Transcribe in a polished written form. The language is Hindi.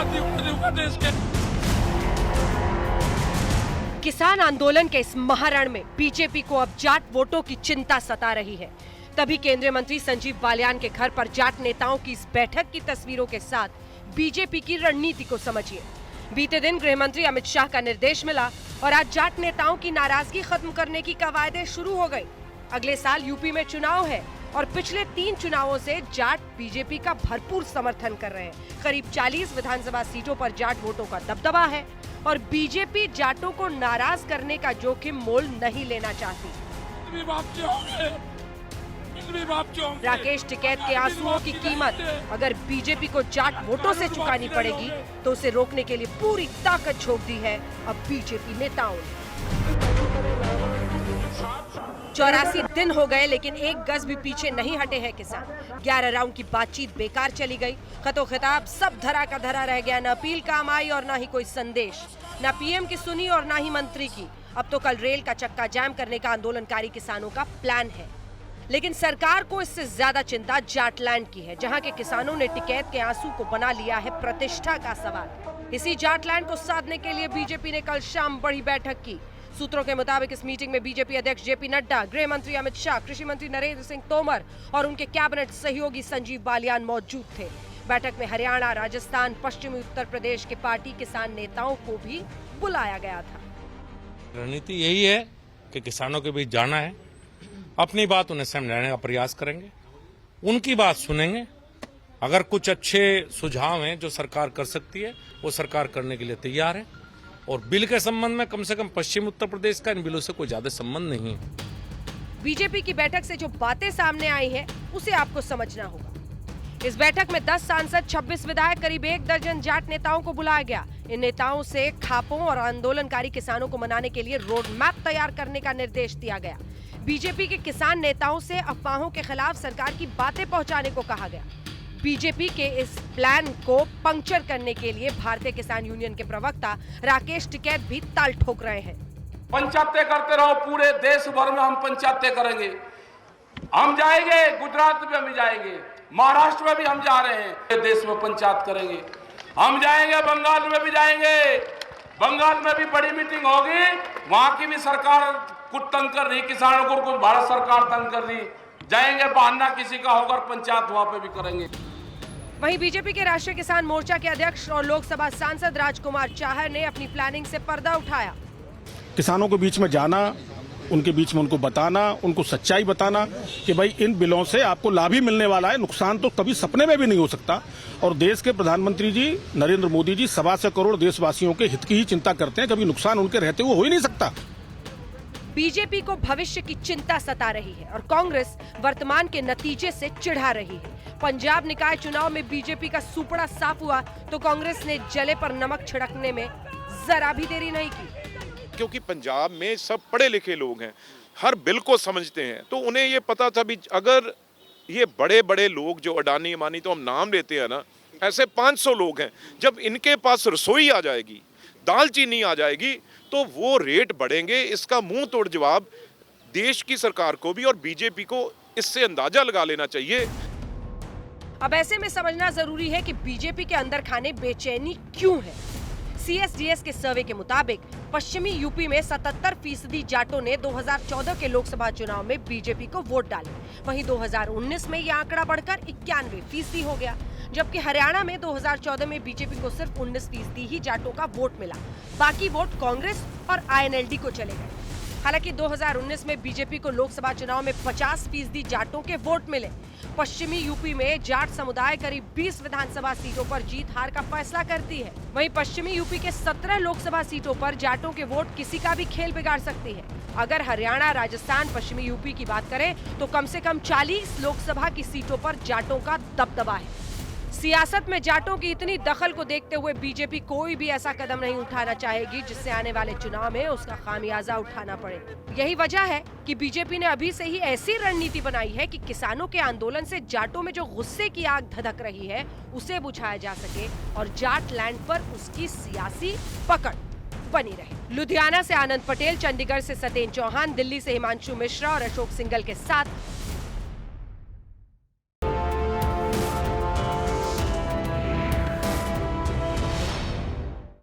आतंकवादी होगा देश के। किसान आंदोलन के इस महारण में बीजेपी को अब जाट वोटों की चिंता सता रही है। तभी केंद्रीय मंत्री संजीव बालियान के घर पर जाट नेताओं की इस बैठक की तस्वीरों के साथ बीजेपी की रणनीति को समझिए। बीते दिन गृह मंत्री अमित शाह का निर्देश मिला और आज जाट नेताओं की नाराजगी खत्म करने की कवायदे शुरू हो गई। अगले साल यूपी में चुनाव है और पिछले 3 चुनावों से जाट बीजेपी का भरपूर समर्थन कर रहे हैं। करीब 40 विधानसभा सीटों पर जाट वोटों का दबदबा है और बीजेपी जाटों को नाराज करने का जोखिम मोल नहीं लेना चाहती। राकेश टिकैत के आंसुओं की कीमत अगर बीजेपी को जाट वोटों से चुकानी पड़ेगी तो उसे रोकने के लिए पूरी ताकत झोंक दी है अब बीजेपी नेताओं ने। 84 दिन हो गए लेकिन एक गज भी पीछे नहीं हटे हैं किसान। 11 राउंड की बातचीत बेकार चली गई। खतो खिताब सब धरा का धरा रह गया। न अपील काम आई और न ही कोई संदेश। न पीएम की सुनी और न ही मंत्री की। अब तो कल रेल का चक्का जाम करने का आंदोलनकारी किसानों का प्लान है। लेकिन सरकार को इससे ज्यादा चिंता जाटलैंड की है, जहां के किसानों ने टिकैत के आंसू को बना लिया है प्रतिष्ठा का सवाल। इसी जाटलैंड को साधने के लिए बीजेपी ने कल शाम बड़ी बैठक की। सूत्रों के मुताबिक इस मीटिंग में बीजेपी अध्यक्ष जेपी नड्डा, गृह मंत्री अमित शाह, कृषि मंत्री नरेंद्र सिंह तोमर और उनके कैबिनेट सहयोगी संजीव बालियान मौजूद थे। बैठक में हरियाणा, राजस्थान, पश्चिमी उत्तर प्रदेश के पार्टी किसान नेताओं को भी बुलाया गया था। रणनीति यही है कि किसानों के बीच जाना है, अपनी बात उन्हें समझाने का प्रयास करेंगे, उनकी बात सुनेंगे। अगर कुछ अच्छे सुझाव हैं जो सरकार कर सकती है वो सरकार करने के लिए तैयार है। और बिल के संबंध में कम से कम पश्चिम उत्तर प्रदेश का इन बिलों से कोई ज्यादा संबंध नहीं है। बीजेपी की बैठक से जो बातें सामने आई है उसे आपको समझना होगा। इस बैठक में 10 सांसद, 26 विधायक, करीब 1 दर्जन जाट नेताओं को बुलाया गया। इन नेताओं से खापों और आंदोलनकारी किसानों को मनाने के लिए रोड मैप तैयार करने का निर्देश दिया गया। बीजेपी के किसान नेताओं से अफवाहों के खिलाफ सरकार की बातें पहुंचाने को कहा गया। बीजेपी के इस प्लान को पंक्चर करने के लिए भारतीय किसान यूनियन के प्रवक्ता राकेश टिकैत भी ताल ठोक रहे हैं। पंचायतें करते रहो, पूरे देश भर में हम पंचायतें करेंगे। हम जाएंगे, गुजरात में हम जाएंगे, महाराष्ट्र में भी हम जा रहे हैं, देश में पंचायत करेंगे। हम जाएंगे, बंगाल में भी जाएंगे, बंगाल में भी बड़ी मीटिंग होगी। वहां की भी सरकार कुछ तंग कर रही, किसानों को कुछ भारत सरकार तंग कर रही। जाएंगे, बहाना किसी का होगा, पंचायत वहां पे भी करेंगे। वहीं बीजेपी के राष्ट्रीय किसान मोर्चा के अध्यक्ष और लोकसभा सांसद राजकुमार चाहर ने अपनी प्लानिंग से पर्दा उठाया। किसानों के बीच में जाना, उनके बीच में उनको बताना, उनको सच्चाई बताना कि भाई इन बिलों से आपको लाभ ही मिलने वाला है, नुकसान तो कभी सपने में भी नहीं हो सकता। और देश के प्रधानमंत्री जी नरेंद्र मोदी जी 1.25 करोड़ देशवासियों के हित की ही चिंता करते हैं, कभी नुकसान उनके रहते हुए हो ही नहीं सकता। बीजेपी को भविष्य की चिंता सता रही है और कांग्रेस वर्तमान के नतीजे से चिढ़ा रही है। पंजाब निकाय चुनाव में बीजेपी का सुपड़ा साफ हुआ तो कांग्रेस ने जले पर नमक छिड़कने में जरा भी देरी नहीं की। क्योंकि पंजाब में सब पढ़े लिखे लोग हैं, हर बिल को समझते हैं, तो उन्हें ये पता था भी अगर ये बड़े बड़े लोग जो अडानी अमानी तो हम नाम लेते हैं ना, ऐसे 500 लोग हैं, जब इनके पास रसोई आ जाएगी, दाल चीनी आ जाएगी तो वो रेट बढ़ेंगे। इसका मुंह तोड़ जवाब देश की सरकार को भी और बीजेपी को इससे अंदाजा लगा लेना चाहिए। अब ऐसे में समझना जरूरी है कि बीजेपी के अंदर खाने बेचैनी क्यों है। CSDS के सर्वे के मुताबिक पश्चिमी यूपी में 77% जाटों ने 2014 के लोकसभा चुनाव में बीजेपी को वोट डाले। वहीं 2019 में यह आंकड़ा बढ़कर 91% हो गया, जबकि हरियाणा में 2014 में बीजेपी को सिर्फ 19% ही जाटों का वोट मिला। बाकी वोट कांग्रेस और INLD को चले गए। हालांकि 2019 में बीजेपी को लोकसभा चुनाव में 50% जाटों के वोट मिले। पश्चिमी यूपी में जाट समुदाय करीब 20 विधानसभा सीटों पर जीत हार का फैसला करती है। वहीं पश्चिमी यूपी के 17 लोकसभा सीटों पर जाटों के वोट किसी का भी खेल बिगाड़ सकती है। अगर हरियाणा, राजस्थान, पश्चिमी यूपी की बात करें तो कम से कम 40 लोकसभा की सीटों पर जाटों का दबदबा है। सियासत में जाटों की इतनी दखल को देखते हुए बीजेपी कोई भी ऐसा कदम नहीं उठाना चाहेगी जिससे आने वाले चुनाव में उसका खामियाजा उठाना पड़े। यही वजह है कि बीजेपी ने अभी से ही ऐसी रणनीति बनाई है कि किसानों के आंदोलन से जाटों में जो गुस्से की आग धधक रही है उसे बुझाया जा सके और जाट लैंड पर उसकी सियासी पकड़ बनी रहे। लुधियाना से आनंद पटेल, चंडीगढ़ से सतेन चौहान, दिल्ली से हिमांशु मिश्रा और अशोक सिंघल के साथ